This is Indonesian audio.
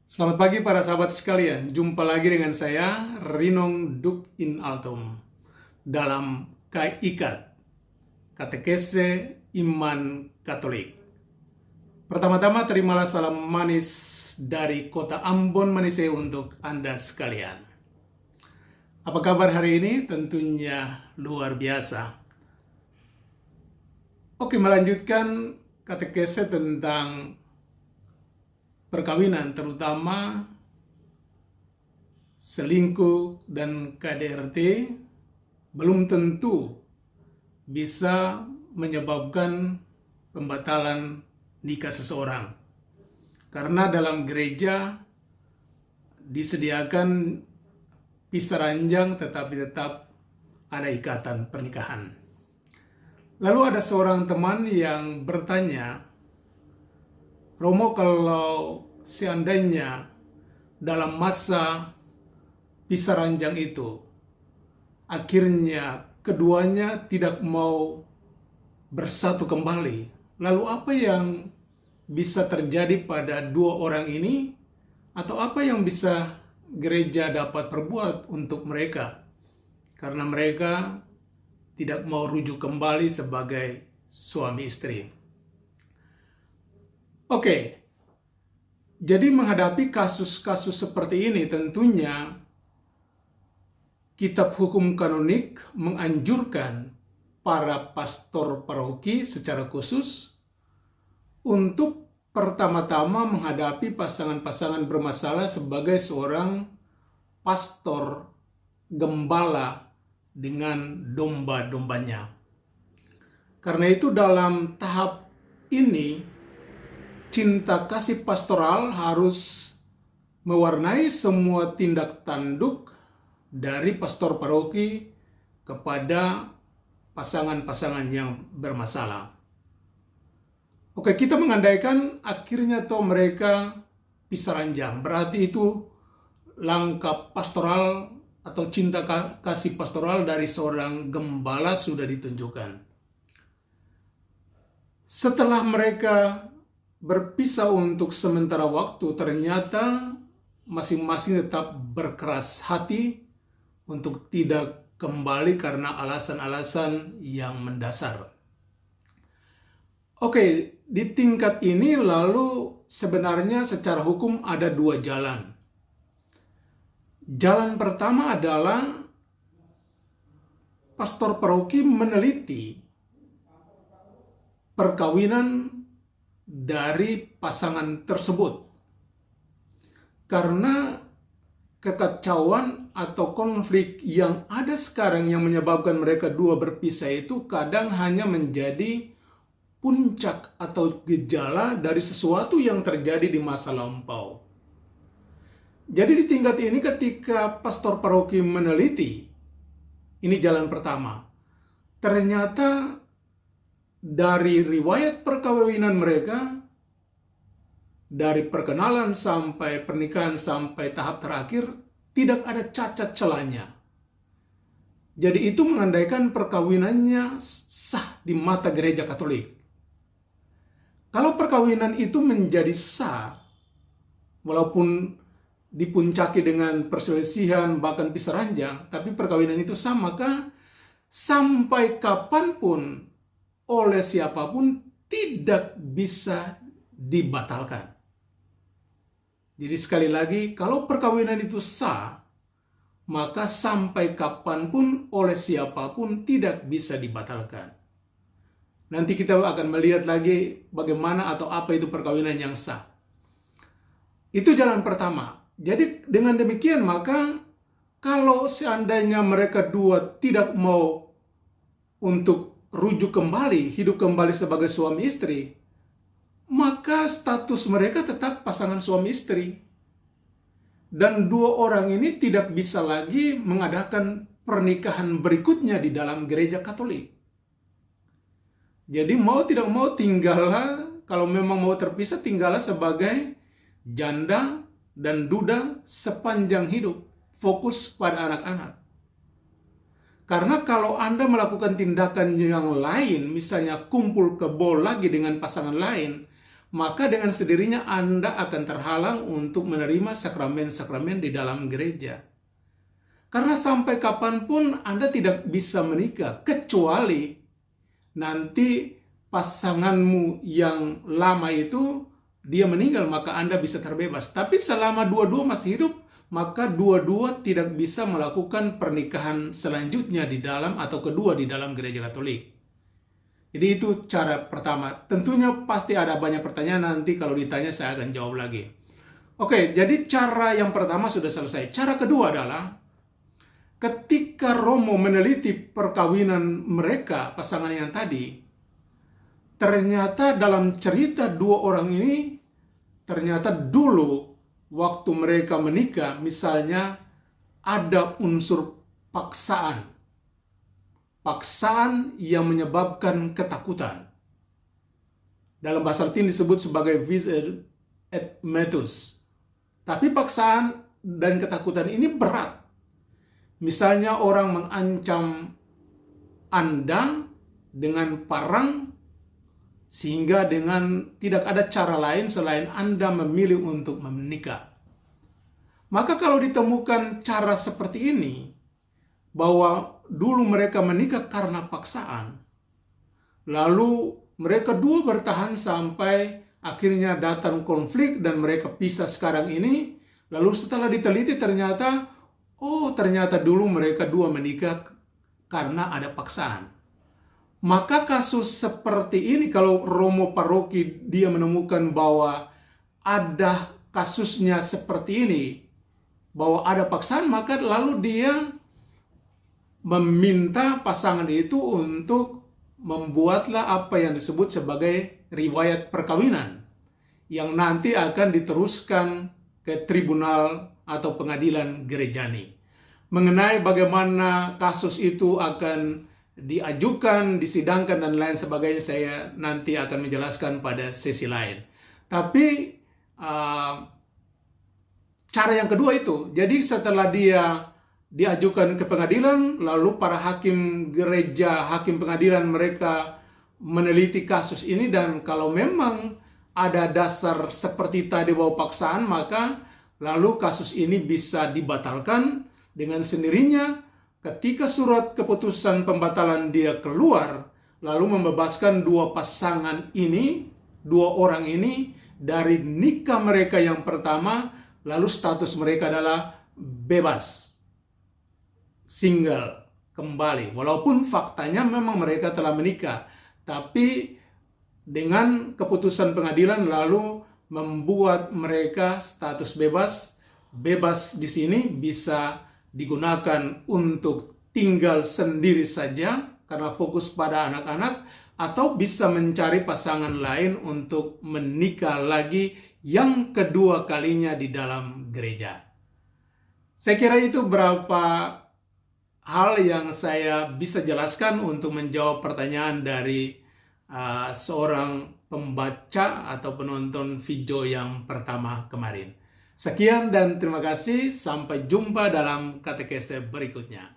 Selamat pagi para sahabat sekalian, jumpa lagi dengan saya Rinong Duk in Altum dalam KIKAT, Katekese Iman Katolik. Pertama-tama terimalah salam manis dari kota Ambon Manise untuk Anda sekalian. Apa kabar hari ini? Tentunya luar biasa. Oke, melanjutkan katekese tentang perkawinan, terutama selingkuh dan KDRT belum tentu bisa menyebabkan pembatalan nikah seseorang. Karena dalam gereja disediakan pisah ranjang tetapi tetap ada ikatan pernikahan. Lalu ada seorang teman yang bertanya, Romo, kalau seandainya dalam masa pisah ranjang itu akhirnya keduanya tidak mau bersatu kembali, lalu apa yang bisa terjadi pada dua orang ini, atau apa yang bisa gereja dapat perbuat untuk mereka karena mereka tidak mau rujuk kembali sebagai suami istri. Oke, jadi menghadapi kasus-kasus seperti ini tentunya Kitab Hukum Kanonik menganjurkan para pastor paroki secara khusus untuk pertama-tama menghadapi pasangan-pasangan bermasalah sebagai seorang pastor gembala dengan domba-dombanya. Karena itu dalam tahap ini cinta kasih pastoral harus mewarnai semua tindak tanduk dari pastor paroki kepada pasangan-pasangan yang bermasalah. Oke, kita mengandaikan akhirnya mereka pisah ranjang. Berarti itu langkah pastoral atau cinta kasih pastoral dari seorang gembala sudah ditunjukkan. Setelah mereka berpisah untuk sementara waktu, ternyata masing-masing tetap berkeras hati untuk tidak kembali karena alasan-alasan yang mendasar. Oke, di tingkat ini lalu sebenarnya secara hukum ada dua jalan. Jalan pertama adalah pastor paroki meneliti perkawinan dari pasangan tersebut. Karena kekacauan atau konflik yang ada sekarang yang menyebabkan mereka dua berpisah itu kadang hanya menjadi puncak atau gejala dari sesuatu yang terjadi di masa lampau. Jadi di tingkat ini ketika pastor paroki meneliti, ini jalan pertama, ternyata dari riwayat perkawinan mereka, dari perkenalan sampai pernikahan sampai tahap terakhir, tidak ada cacat celanya. Jadi itu mengandaikan perkawinannya sah di mata gereja Katolik. Kalau perkawinan itu menjadi sah, walaupun dipuncaki dengan perselisihan bahkan pisah ranjang, tapi perkawinan itu sah, maka sampai kapanpun oleh siapapun tidak bisa dibatalkan. Jadi sekali lagi, kalau perkawinan itu sah, maka sampai kapanpun oleh siapapun tidak bisa dibatalkan. Nanti kita akan melihat lagi bagaimana atau apa itu perkawinan yang sah. Itu jalan pertama. Jadi dengan demikian maka kalau seandainya mereka dua tidak mau untuk rujuk kembali, hidup kembali sebagai suami istri, maka status mereka tetap pasangan suami istri. Dan dua orang ini tidak bisa lagi mengadakan pernikahan berikutnya di dalam gereja Katolik. Jadi mau tidak mau tinggallah, kalau memang mau terpisah, tinggallah sebagai janda dan duda sepanjang hidup. Fokus pada anak-anak. Karena kalau Anda melakukan tindakan yang lain, misalnya kumpul kebo lagi dengan pasangan lain, maka dengan sendirinya Anda akan terhalang untuk menerima sakramen-sakramen di dalam gereja. Karena sampai kapanpun Anda tidak bisa menikah, kecuali nanti pasanganmu yang lama itu dia meninggal, maka Anda bisa terbebas. Tapi selama dua-dua masih hidup, maka dua-dua tidak bisa melakukan pernikahan selanjutnya di dalam atau kedua di dalam gereja Katolik. Jadi itu cara pertama. Tentunya pasti ada banyak pertanyaan, nanti kalau ditanya saya akan jawab lagi. Oke, jadi cara yang pertama sudah selesai. Cara kedua adalah ketika Romo meneliti perkawinan mereka, pasangan yang tadi, ternyata dalam cerita dua orang ini, ternyata dulu waktu mereka menikah, misalnya ada unsur paksaan. Paksaan yang menyebabkan ketakutan. Dalam bahasa Latin disebut sebagai vis et metus. Tapi paksaan dan ketakutan ini berat. Misalnya orang mengancam Anda dengan parang, sehingga dengan tidak ada cara lain selain Anda memilih untuk menikah. Maka kalau ditemukan cara seperti ini, bahwa dulu mereka menikah karena paksaan, lalu mereka dua bertahan sampai akhirnya datang konflik dan mereka pisah sekarang ini, lalu setelah diteliti ternyata, ternyata dulu mereka dua menikah karena ada paksaan. Maka kasus seperti ini, kalau Romo Paroki dia menemukan bahwa ada kasusnya seperti ini, bahwa ada paksaan, maka lalu dia meminta pasangan itu untuk membuatlah apa yang disebut sebagai riwayat perkawinan, yang nanti akan diteruskan ke tribunal atau pengadilan gerejani. Mengenai bagaimana kasus itu akan diajukan, disidangkan, dan lain sebagainya, saya nanti akan menjelaskan pada sesi lain. Tapi cara yang kedua itu, jadi setelah dia diajukan ke pengadilan, lalu para hakim gereja, hakim pengadilan mereka meneliti kasus ini, dan kalau memang ada dasar seperti tadi bahwa paksaan, maka lalu kasus ini bisa dibatalkan dengan sendirinya ketika surat keputusan pembatalan dia keluar, lalu membebaskan dua pasangan ini, dua orang ini dari nikah mereka yang pertama, lalu status mereka adalah bebas, single kembali, walaupun faktanya memang mereka telah menikah, tapi dengan keputusan pengadilan lalu membuat mereka status bebas. Bebas di sini bisa digunakan untuk tinggal sendiri saja karena fokus pada anak-anak, atau bisa mencari pasangan lain untuk menikah lagi yang kedua kalinya di dalam gereja. Saya kira itu beberapa hal yang saya bisa jelaskan untuk menjawab pertanyaan dari seorang pembaca atau penonton video yang pertama kemarin. Sekian dan terima kasih. Sampai jumpa dalam katekese berikutnya.